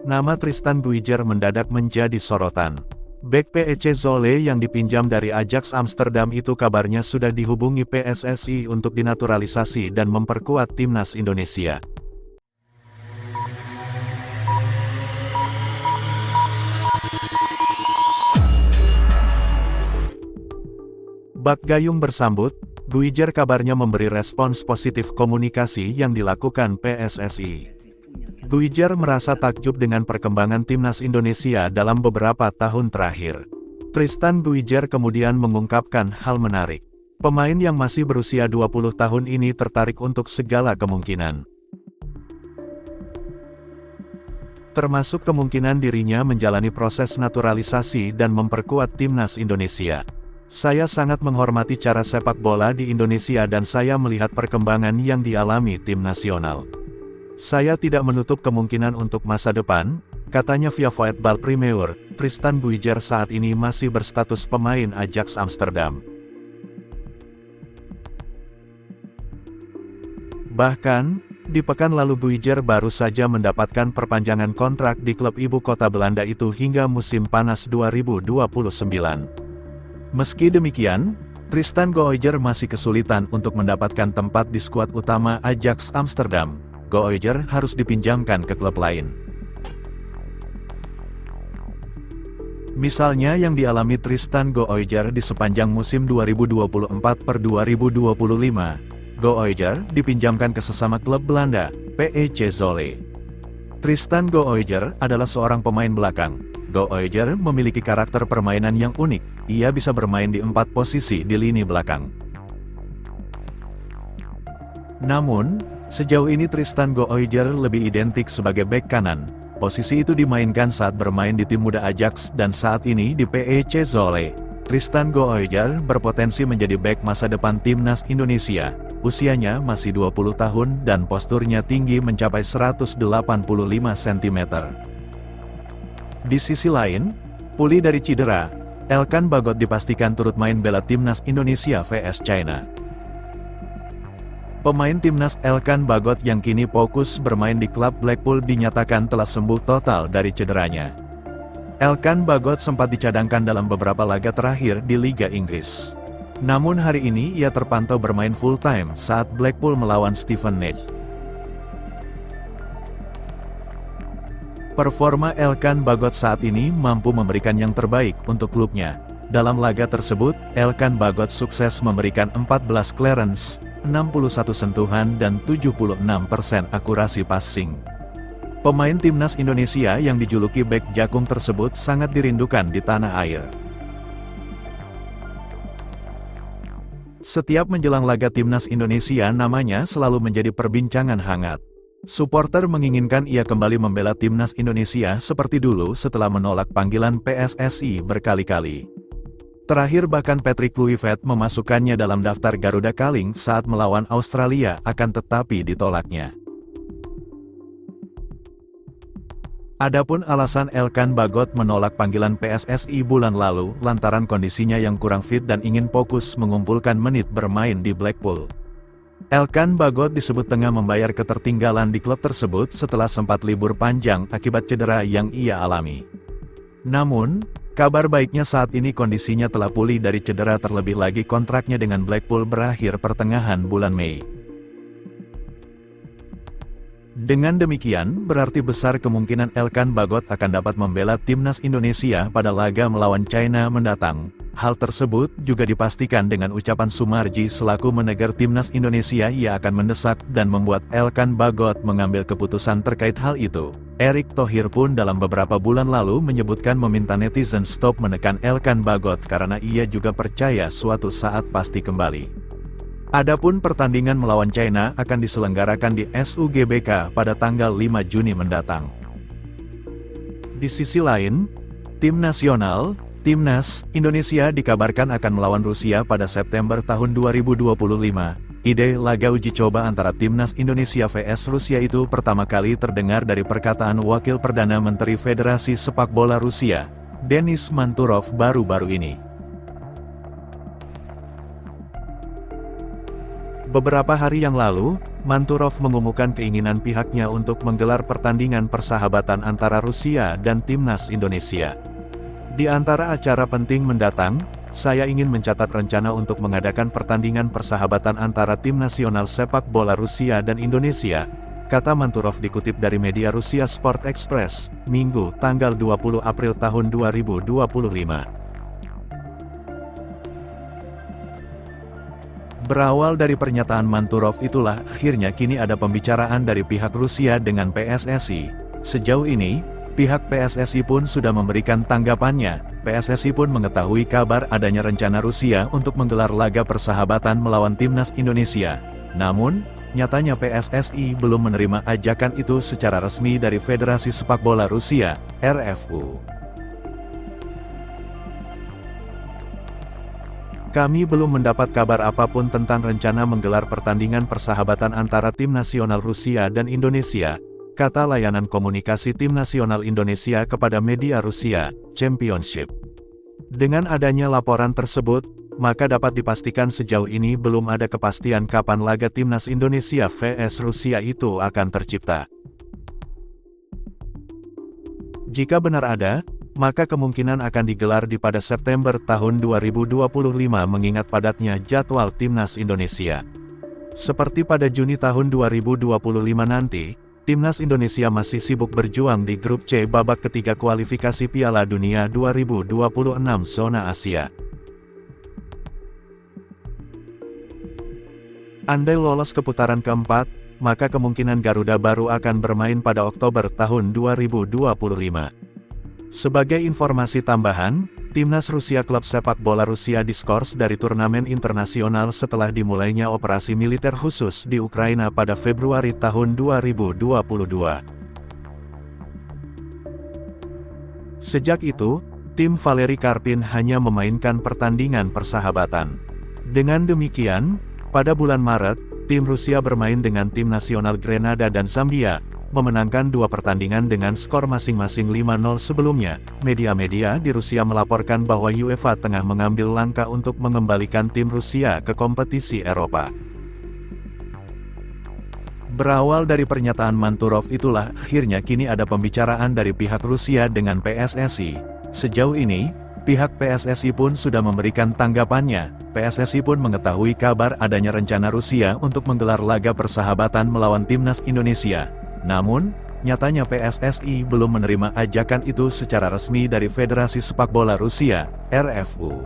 Nama Tristan Buijzer mendadak menjadi sorotan. Bek PEC Zwolle yang dipinjam dari Ajax Amsterdam itu kabarnya sudah dihubungi PSSI untuk dinaturalisasi dan memperkuat timnas Indonesia. Bak Gayung bersambut, Buijzer kabarnya memberi respons positif komunikasi yang dilakukan PSSI. Buijzer merasa takjub dengan perkembangan timnas Indonesia dalam beberapa tahun terakhir. Tristan Buijzer kemudian mengungkapkan hal menarik. Pemain yang masih berusia 20 tahun ini tertarik untuk segala kemungkinan. Termasuk kemungkinan dirinya menjalani proses naturalisasi dan memperkuat timnas Indonesia. Saya sangat menghormati cara sepak bola di Indonesia dan saya melihat perkembangan yang dialami tim nasional. Saya tidak menutup kemungkinan untuk masa depan, katanya via Voetbal Premier. Tristan Buijzer saat ini masih berstatus pemain Ajax Amsterdam. Bahkan, di pekan lalu Buijzer baru saja mendapatkan perpanjangan kontrak di klub ibu kota Belanda itu hingga musim panas 2029. Meski demikian, Tristan Buijzer masih kesulitan untuk mendapatkan tempat di skuad utama Ajax Amsterdam. Buijzer harus dipinjamkan ke klub lain. Misalnya yang dialami Tristan Buijzer di sepanjang musim 2024-2025, Buijzer dipinjamkan ke sesama klub Belanda, PEC Zwolle. Tristan Buijzer adalah seorang pemain belakang. Buijzer memiliki karakter permainan yang unik, ia bisa bermain di 4 posisi di lini belakang. Namun, sejauh ini Tristan Buijzer lebih identik sebagai bek kanan. Posisi itu dimainkan saat bermain di tim muda Ajax dan saat ini di PEC Zwolle. Tristan Buijzer berpotensi menjadi bek masa depan timnas Indonesia. Usianya masih 20 tahun dan posturnya tinggi mencapai 185 cm. Di sisi lain, pulih dari cedera, Elkan Bagot dipastikan turut main bela timnas Indonesia vs China. Pemain timnas Elkan Bagot yang kini fokus bermain di klub Blackpool dinyatakan telah sembuh total dari cederanya. Elkan Bagot sempat dicadangkan dalam beberapa laga terakhir di Liga Inggris. Namun hari ini ia terpantau bermain full-time saat Blackpool melawan Stevenage. Performa Elkan Bagot saat ini mampu memberikan yang terbaik untuk klubnya. Dalam laga tersebut, Elkan Bagot sukses memberikan 14 clearance, 61 sentuhan dan 76% akurasi passing. Pemain timnas Indonesia yang dijuluki bek jagung tersebut sangat dirindukan di tanah air. Setiap menjelang laga timnas Indonesia namanya selalu menjadi perbincangan hangat. Supporter menginginkan ia kembali membela timnas Indonesia seperti dulu setelah menolak panggilan PSSI berkali-kali. Terakhir bahkan Patrick Kluivert memasukkannya dalam daftar Garuda Calling saat melawan Australia akan tetapi ditolaknya. Adapun alasan Elkan Bagot menolak panggilan PSSI bulan lalu lantaran kondisinya yang kurang fit dan ingin fokus mengumpulkan menit bermain di Blackpool. Elkan Bagot disebut tengah membayar ketertinggalan di klub tersebut setelah sempat libur panjang akibat cedera yang ia alami. Namun, kabar baiknya saat ini kondisinya telah pulih dari cedera, terlebih lagi kontraknya dengan Blackpool berakhir pertengahan bulan Mei. Dengan demikian, berarti besar kemungkinan Elkan Bagot akan dapat membela timnas Indonesia pada laga melawan China mendatang. Hal tersebut juga dipastikan dengan ucapan Sumarji selaku manajer timnas Indonesia. Ia akan mendesak dan membuat Elkan Bagot mengambil keputusan terkait hal itu. Erick Thohir pun dalam beberapa bulan lalu menyebutkan meminta netizen stop menekan Elkan Bagot karena ia juga percaya suatu saat pasti kembali. Adapun pertandingan melawan China akan diselenggarakan di SUGBK pada tanggal 5 Juni mendatang. Di sisi lain, tim nasional, Timnas Indonesia dikabarkan akan melawan Rusia pada September tahun 2025. Ide laga uji coba antara Timnas Indonesia vs Rusia itu pertama kali terdengar dari perkataan Wakil Perdana Menteri Federasi Sepak Bola Rusia, Denis Manturov baru-baru ini. Beberapa hari yang lalu, Manturov mengumumkan keinginan pihaknya untuk menggelar pertandingan persahabatan antara Rusia dan Timnas Indonesia. Di antara acara penting mendatang, saya ingin mencatat rencana untuk mengadakan pertandingan persahabatan antara tim nasional sepak bola Rusia dan Indonesia, kata Manturov dikutip dari media Rusia Sport Express, Minggu, tanggal 20 April tahun 2025. Berawal dari pernyataan Manturov itulah akhirnya kini ada pembicaraan dari pihak Rusia dengan PSSI. Sejauh ini, pihak PSSI pun sudah memberikan tanggapannya. PSSI pun mengetahui kabar adanya rencana Rusia untuk menggelar laga persahabatan melawan Timnas Indonesia. Namun, nyatanya PSSI belum menerima ajakan itu secara resmi dari Federasi Sepak Bola Rusia, RFU. Kami belum mendapat kabar apapun tentang rencana menggelar pertandingan persahabatan antara tim nasional Rusia dan Indonesia, kata layanan komunikasi tim nasional Indonesia kepada media Rusia, Championship. Dengan adanya laporan tersebut, maka dapat dipastikan sejauh ini belum ada kepastian kapan laga Timnas Indonesia vs Rusia itu akan tercipta. Jika benar ada, maka kemungkinan akan digelar pada September tahun 2025 mengingat padatnya jadwal Timnas Indonesia. Seperti pada Juni tahun 2025 nanti, Timnas Indonesia masih sibuk berjuang di grup C babak ketiga kualifikasi Piala Dunia 2026 zona Asia. Andai lolos ke putaran keempat, maka kemungkinan Garuda baru akan bermain pada Oktober tahun 2025. Sebagai informasi tambahan, Timnas Rusia klub sepak bola Rusia diskors dari turnamen internasional setelah dimulainya operasi militer khusus di Ukraina pada Februari tahun 2022. Sejak itu, tim Valeri Karpin hanya memainkan pertandingan persahabatan. Dengan demikian, pada bulan Maret, tim Rusia bermain dengan tim nasional Grenada dan Zambia, memenangkan dua pertandingan dengan skor masing-masing 5-0 sebelumnya. Media-media di Rusia melaporkan bahwa UEFA tengah mengambil langkah untuk mengembalikan tim Rusia ke kompetisi Eropa. Berawal dari pernyataan Manturov itulah akhirnya kini ada pembicaraan dari pihak Rusia dengan PSSI. Sejauh ini, pihak PSSI pun sudah memberikan tanggapannya. PSSI pun mengetahui kabar adanya rencana Rusia untuk menggelar laga persahabatan melawan Timnas Indonesia. Namun, nyatanya PSSI belum menerima ajakan itu secara resmi dari Federasi Sepak Bola Rusia, RFU.